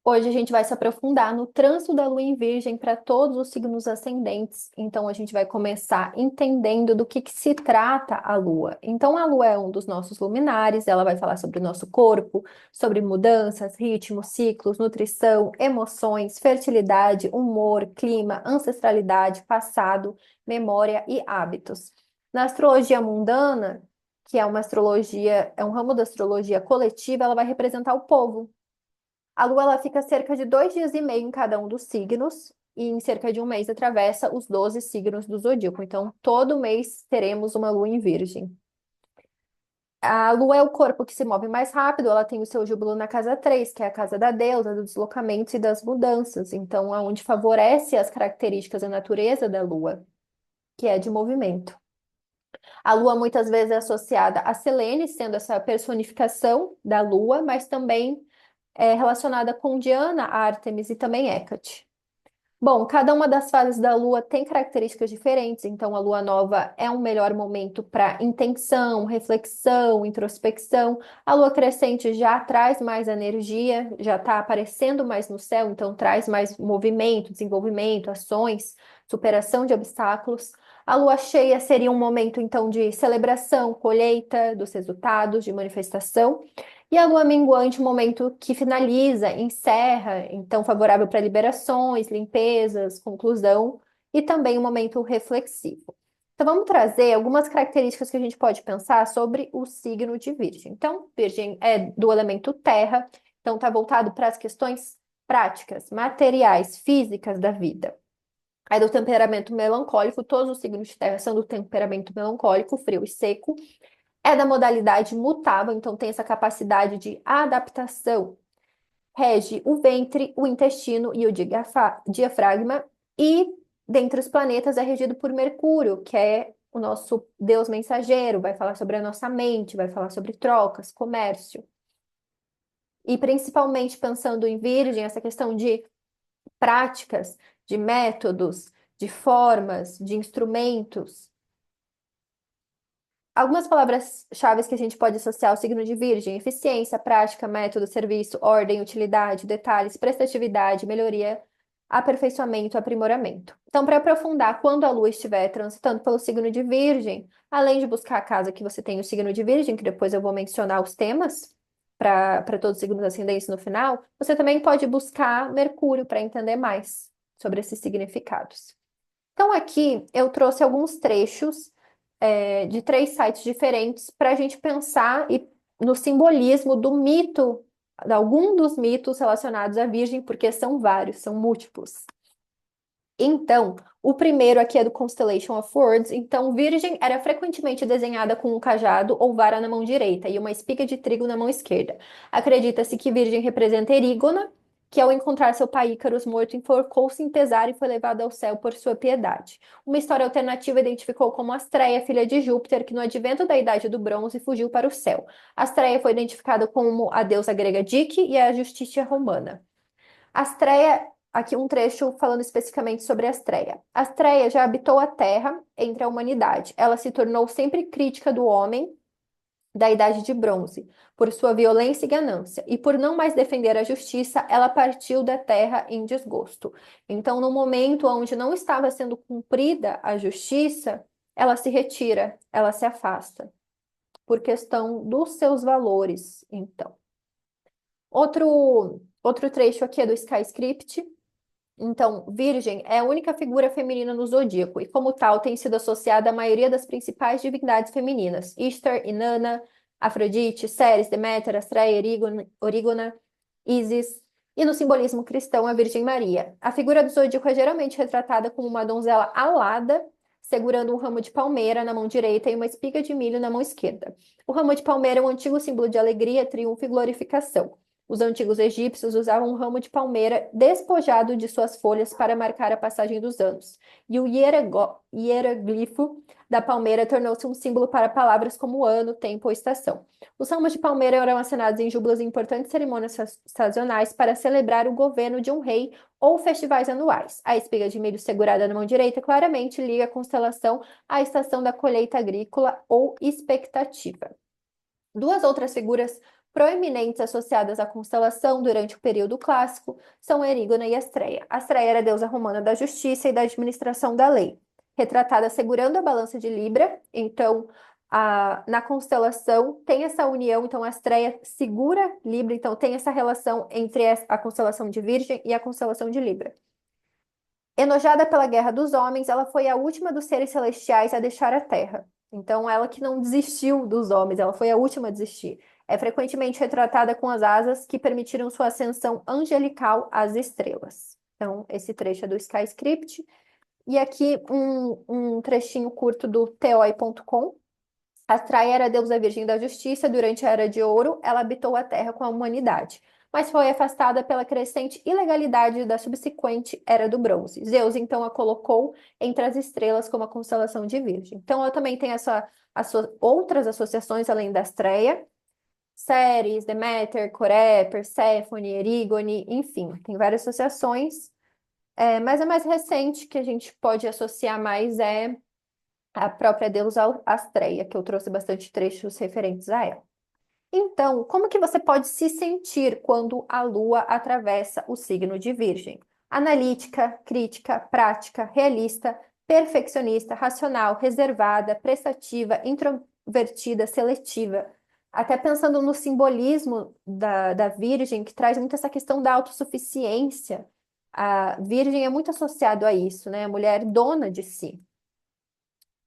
Hoje a gente vai se aprofundar no trânsito da Lua em Virgem para todos os signos ascendentes. Então a gente vai começar entendendo do que se trata a Lua. Então a Lua é um dos nossos luminares, ela vai falar sobre o nosso corpo, sobre mudanças, ritmos, ciclos, nutrição, emoções, fertilidade, humor, clima, ancestralidade, passado, memória e hábitos. Na astrologia mundana, que é uma astrologia, é um ramo da astrologia coletiva, ela vai representar o povo. A Lua ela fica cerca de 2 dias e meio em cada um dos signos, e em cerca de um mês atravessa os 12 signos do zodíaco. Então, todo mês teremos uma Lua em Virgem. A Lua é o corpo que se move mais rápido, ela tem o seu júbilo na casa 3, que é a casa da deusa, dos deslocamentos e das mudanças. Então, aonde favorece as características da natureza da Lua, que é de movimento. A Lua muitas vezes é associada a Selene, sendo essa personificação da Lua, mas também é relacionada com Diana, Ártemis e também Hécate. Bom, cada uma das fases da Lua tem características diferentes, então a Lua nova é um melhor momento para intenção, reflexão, introspecção. A Lua crescente já traz mais energia, já está aparecendo mais no céu, então traz mais movimento, desenvolvimento, ações, superação de obstáculos. A Lua cheia seria um momento então de celebração, colheita dos resultados, de manifestação. E a lua minguante, um momento que finaliza, encerra, então favorável para liberações, limpezas, conclusão, e também um momento reflexivo. Então vamos trazer algumas características que a gente pode pensar sobre o signo de Virgem. Então, Virgem é do elemento terra, então está voltado para as questões práticas, materiais, físicas da vida. É do temperamento melancólico, todos os signos de terra são do temperamento melancólico, frio e seco. É da modalidade mutável, então tem essa capacidade de adaptação. Rege o ventre, o intestino e o diafragma. E dentre os planetas é regido por Mercúrio, que é o nosso Deus mensageiro, vai falar sobre a nossa mente, vai falar sobre trocas, comércio. E principalmente pensando em Virgem, essa questão de práticas, de métodos, de formas, de instrumentos. Algumas palavras-chave que a gente pode associar ao signo de Virgem: eficiência, prática, método, serviço, ordem, utilidade, detalhes, prestatividade, melhoria, aperfeiçoamento, aprimoramento. Então, para aprofundar, quando a Lua estiver transitando pelo signo de Virgem, além de buscar a casa que você tem o signo de Virgem, que depois eu vou mencionar os temas para todos os signos ascendentes no final, você também pode buscar Mercúrio para entender mais sobre esses significados. Então, aqui eu trouxe alguns trechos de 3 sites diferentes para a gente pensar no simbolismo do mito, de algum dos mitos relacionados à Virgem, porque são vários, são múltiplos. Então, o primeiro aqui é do Constellation of Words. Então, Virgem era frequentemente desenhada com um cajado ou vara na mão direita e uma espiga de trigo na mão esquerda. Acredita-se que Virgem representa Erígona, que ao encontrar seu pai Ícaros morto, enforcou-se em pesar e foi levado ao céu por sua piedade. Uma história alternativa identificou como Astreia, filha de Júpiter, que no advento da Idade do Bronze fugiu para o céu. Astreia foi identificada como a deusa grega Dike e a justiça romana. Astreia, aqui um trecho falando especificamente sobre Astreia. Astreia já habitou a Terra entre a humanidade. Ela se tornou sempre crítica do homem da Idade de Bronze, por sua violência e ganância, e por não mais defender a justiça, ela partiu da Terra em desgosto. Então, no momento onde não estava sendo cumprida a justiça, ela se retira, ela se afasta, por questão dos seus valores, então. Outro trecho aqui é do Sky Script. Então, Virgem é a única figura feminina no zodíaco e, como tal, tem sido associada à maioria das principais divindades femininas: Ishtar, Inanna, Afrodite, Ceres, Deméter, Astreia, Orígona, Ísis. E no simbolismo cristão, a Virgem Maria. A figura do zodíaco é geralmente retratada como uma donzela alada, segurando um ramo de palmeira na mão direita e uma espiga de milho na mão esquerda. O ramo de palmeira é um antigo símbolo de alegria, triunfo e glorificação. Os antigos egípcios usavam um ramo de palmeira despojado de suas folhas para marcar a passagem dos anos. E o hieroglifo da palmeira tornou-se um símbolo para palavras como ano, tempo ou estação. Os ramos de palmeira eram acenados em júbilos e importantes cerimônias sazonais para celebrar o governo de um rei ou festivais anuais. A espiga de milho segurada na mão direita claramente liga a constelação à estação da colheita agrícola ou expectativa. Duas outras figuras proeminentes associadas à constelação durante o período clássico são Erígona e Astreia. Astreia era a deusa romana da justiça e da administração da lei, retratada segurando a balança de Libra. Então, na constelação tem essa união, então a Astreia segura Libra, então tem essa relação entre a constelação de Virgem e a constelação de Libra. Enojada pela guerra dos homens, ela foi a última dos seres celestiais a deixar a Terra. Então, ela que não desistiu dos homens, ela foi a última a desistir. É frequentemente retratada com as asas que permitiram sua ascensão angelical às estrelas. Então, esse trecho é do Sky Script. E aqui um trechinho curto do teoi.com. Astrai era a deusa virgem da justiça. Durante a Era de Ouro, ela habitou a Terra com a humanidade, mas foi afastada pela crescente ilegalidade da subsequente Era do Bronze. Zeus, então, a colocou entre as estrelas como a constelação de Virgem. Então, eu também tenho outras associações além da Astreia. Ceres, Deméter, Coré, Perséfone, Erígone, enfim, tem várias associações. Mas a mais recente que a gente pode associar mais é a própria deusa Astreia, que eu trouxe bastante trechos referentes a ela. Então, como que você pode se sentir quando a Lua atravessa o signo de Virgem? Analítica, crítica, prática, realista, perfeccionista, racional, reservada, prestativa, introvertida, seletiva. Até pensando no simbolismo da Virgem, que traz muito essa questão da autossuficiência. A Virgem é muito associado a isso, né? A mulher dona de si.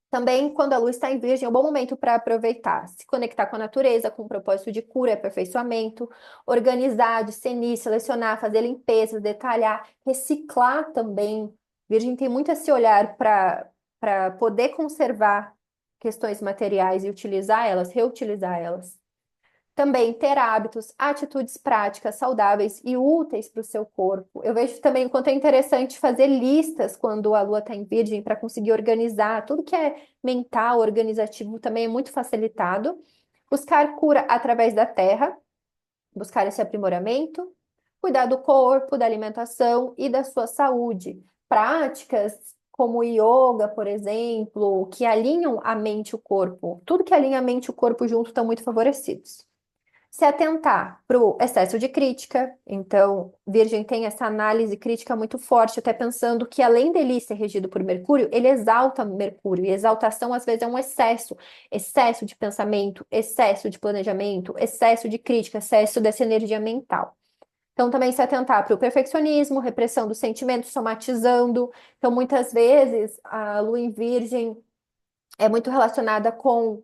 Também, quando a lua está em Virgem, é um bom momento para aproveitar, se conectar com a natureza, com o propósito de cura e aperfeiçoamento, organizar, discernir, selecionar, fazer limpezas, detalhar, reciclar também. Virgem tem muito esse olhar para poder conservar questões materiais e utilizar elas, reutilizar elas. Também ter hábitos, atitudes práticas, saudáveis e úteis para o seu corpo. Eu vejo também o quanto é interessante fazer listas quando a lua está em Virgem para conseguir organizar. Tudo que é mental, organizativo também é muito facilitado. Buscar cura através da terra, buscar esse aprimoramento, cuidar do corpo, da alimentação e da sua saúde. Práticas como o yoga, por exemplo, que alinham a mente e o corpo. Tudo que alinha a mente e o corpo junto estão muito favorecidos. Se atentar para o excesso de crítica. Então, Virgem tem essa análise crítica muito forte, até pensando que, além dele ser regido por Mercúrio, ele exalta Mercúrio. E exaltação, às vezes, é um excesso. Excesso de pensamento, excesso de planejamento, excesso de crítica, excesso dessa energia mental. Então, também se atentar para o perfeccionismo, repressão dos sentimentos, somatizando. Então, muitas vezes, a Lua em Virgem é muito relacionada com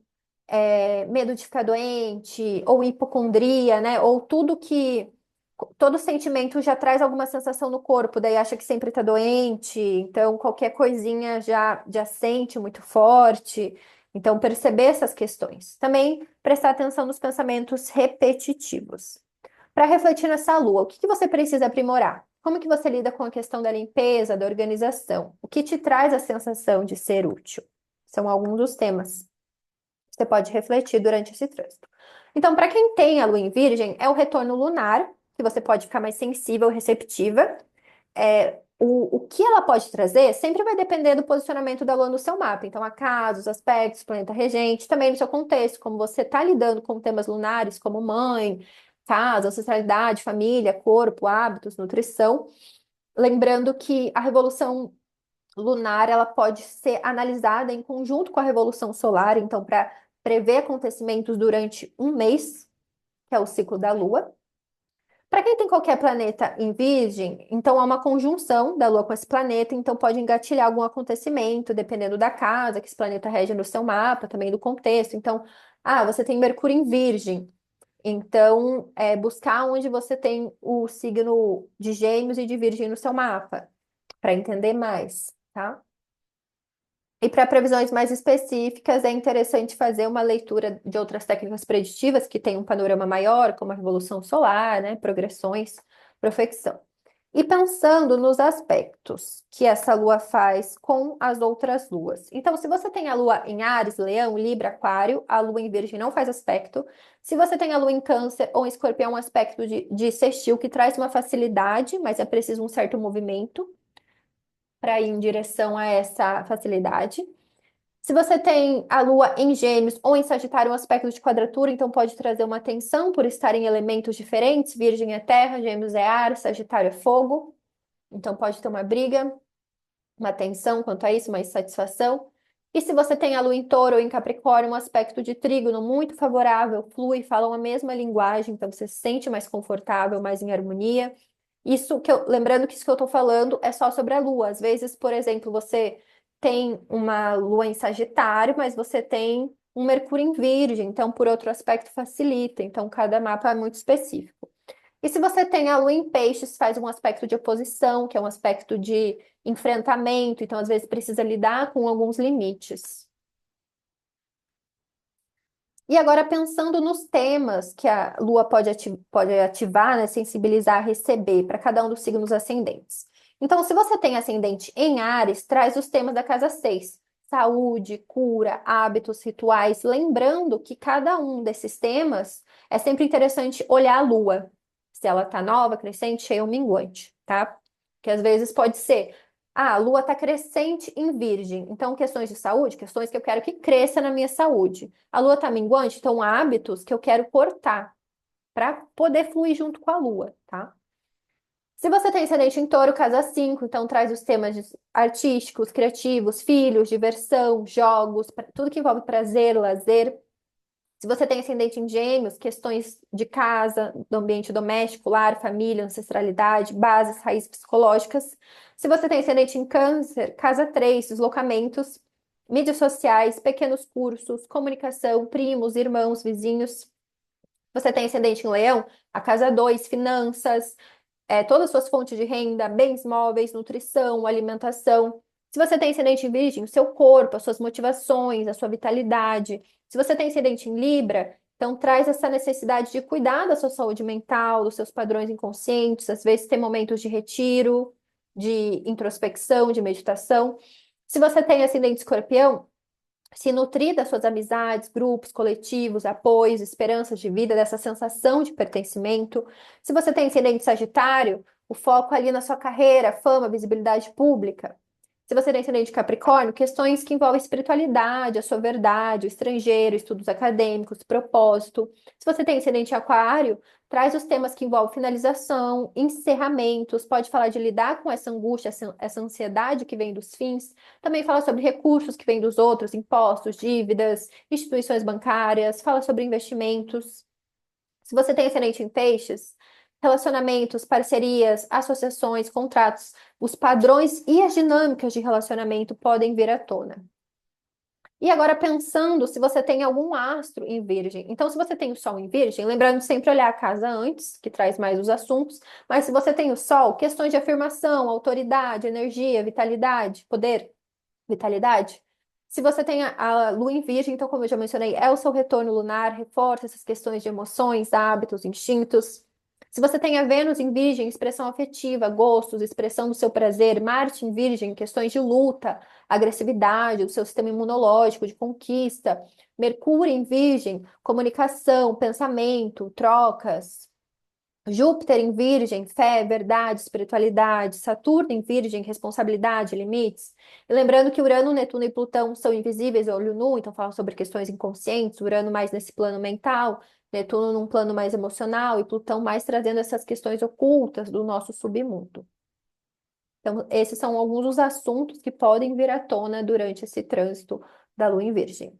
medo de ficar doente, ou hipocondria, né? Ou tudo que. Todo sentimento já traz alguma sensação no corpo, daí acha que sempre tá doente, então qualquer coisinha já sente muito forte. Então, perceber essas questões. Também prestar atenção nos pensamentos repetitivos. Para refletir nessa lua, o que que você precisa aprimorar? Como que você lida com a questão da limpeza, da organização? O que te traz a sensação de ser útil? São alguns dos temas que você pode refletir durante esse trânsito. Então, para quem tem a lua em Virgem, é o retorno lunar, que você pode ficar mais sensível, receptiva. O que ela pode trazer sempre vai depender do posicionamento da lua no seu mapa. Então, a casa, os aspectos, planeta regente, também no seu contexto, como você está lidando com temas lunares, como mãe, casa, ancestralidade, família, corpo, hábitos, nutrição. Lembrando que a revolução lunar ela pode ser analisada em conjunto com a revolução solar, então, para prever acontecimentos durante um mês, que é o ciclo da Lua. Para quem tem qualquer planeta em Virgem, então há uma conjunção da Lua com esse planeta, então pode engatilhar algum acontecimento, dependendo da casa que esse planeta rege no seu mapa, também do contexto. Então, você tem Mercúrio em Virgem. Então, buscar onde você tem o signo de Gêmeos e de Virgem no seu mapa, para entender mais, tá? E para previsões mais específicas, é interessante fazer uma leitura de outras técnicas preditivas que têm um panorama maior, como a revolução solar, né, progressões, profecção. E pensando nos aspectos que essa lua faz com as outras luas. Então, se você tem a lua em Áries, Leão, Libra, Aquário, a lua em Virgem não faz aspecto. Se você tem a lua em Câncer ou em Escorpião, um aspecto de sextil que traz uma facilidade, mas é preciso um certo movimento para ir em direção a essa facilidade. Se você tem a Lua em Gêmeos ou em Sagitário, um aspecto de quadratura, então pode trazer uma tensão por estar em elementos diferentes. Virgem é terra, Gêmeos é ar, Sagitário é fogo. Então pode ter uma briga, uma tensão quanto a isso, uma insatisfação. E se você tem a Lua em Touro ou em Capricórnio, um aspecto de trígono muito favorável, flui, falam a mesma linguagem, então você se sente mais confortável, mais em harmonia. Lembrando que isso que eu estou falando é só sobre a Lua. Às vezes, por exemplo, você tem uma Lua em Sagitário, mas você tem um Mercúrio em Virgem, então por outro aspecto facilita. Então cada mapa é muito específico. E se você tem a Lua em Peixes, faz um aspecto de oposição, que é um aspecto de enfrentamento, então às vezes precisa lidar com alguns limites. E agora pensando nos temas que a Lua pode ativar, né, sensibilizar, receber para cada um dos signos ascendentes. Então, se você tem ascendente em Áries, traz os temas da casa 6: saúde, cura, hábitos, rituais, lembrando que cada um desses temas é sempre interessante olhar a Lua, se ela está nova, crescente, cheia ou minguante, tá? Que às vezes pode ser a Lua está crescente em Virgem, então questões de saúde, questões que eu quero que cresça na minha saúde. A Lua está minguante, então hábitos que eu quero cortar para poder fluir junto com a Lua, tá? Se você tem ascendente em Touro, casa 5, então traz os temas artísticos, criativos, filhos, diversão, jogos, tudo que envolve prazer, lazer. Se você tem ascendente em Gêmeos, questões de casa, do ambiente doméstico, lar, família, ancestralidade, bases, raízes psicológicas. Se você tem ascendente em Câncer, casa 3, deslocamentos, mídias sociais, pequenos cursos, comunicação, primos, irmãos, vizinhos. Você tem ascendente em Leão, a casa 2, finanças, todas as suas fontes de renda, bens móveis, nutrição, alimentação. Se você tem ascendente em Virgem, o seu corpo, as suas motivações, a sua vitalidade. Se você tem ascendente em Libra, então traz essa necessidade de cuidar da sua saúde mental, dos seus padrões inconscientes, às vezes ter momentos de retiro, de introspecção, de meditação. Se você tem ascendente em Escorpião, se nutrir das suas amizades, grupos, coletivos, apoios, esperanças de vida, dessa sensação de pertencimento. Se você tem ascendente Sagitário, o foco ali na sua carreira, fama, visibilidade pública. Se você tem ascendente Capricórnio, questões que envolvem espiritualidade, a sua verdade, o estrangeiro, estudos acadêmicos, propósito. Se você tem ascendente Aquário, traz os temas que envolvem finalização, encerramentos, pode falar de lidar com essa angústia, essa ansiedade que vem dos fins. Também fala sobre recursos que vêm dos outros, impostos, dívidas, instituições bancárias, fala sobre investimentos. Se você tem ascendente em peixes, relacionamentos, parcerias, associações, contratos, os padrões e as dinâmicas de relacionamento podem vir à tona. E agora pensando se você tem algum astro em Virgem. Então, se você tem o Sol em Virgem, lembrando de sempre olhar a casa antes, que traz mais os assuntos, mas se você tem o Sol, questões de afirmação, autoridade, energia, vitalidade, poder, vitalidade. Se você tem a Lua em Virgem, então, como eu já mencionei, é o seu retorno lunar, reforça essas questões de emoções, hábitos, instintos. Se você tem a Vênus em Virgem, expressão afetiva, gostos, expressão do seu prazer, Marte em Virgem, questões de luta, agressividade, do seu sistema imunológico, de conquista, Mercúrio em Virgem, comunicação, pensamento, trocas. Júpiter em Virgem, fé, verdade, espiritualidade. Saturno em Virgem, responsabilidade, limites. E lembrando que Urano, Netuno e Plutão são invisíveis a olho nu, então falam sobre questões inconscientes. Urano mais nesse plano mental, Netuno num plano mais emocional e Plutão mais trazendo essas questões ocultas do nosso submundo. Então, esses são alguns dos assuntos que podem vir à tona durante esse trânsito da Lua em Virgem.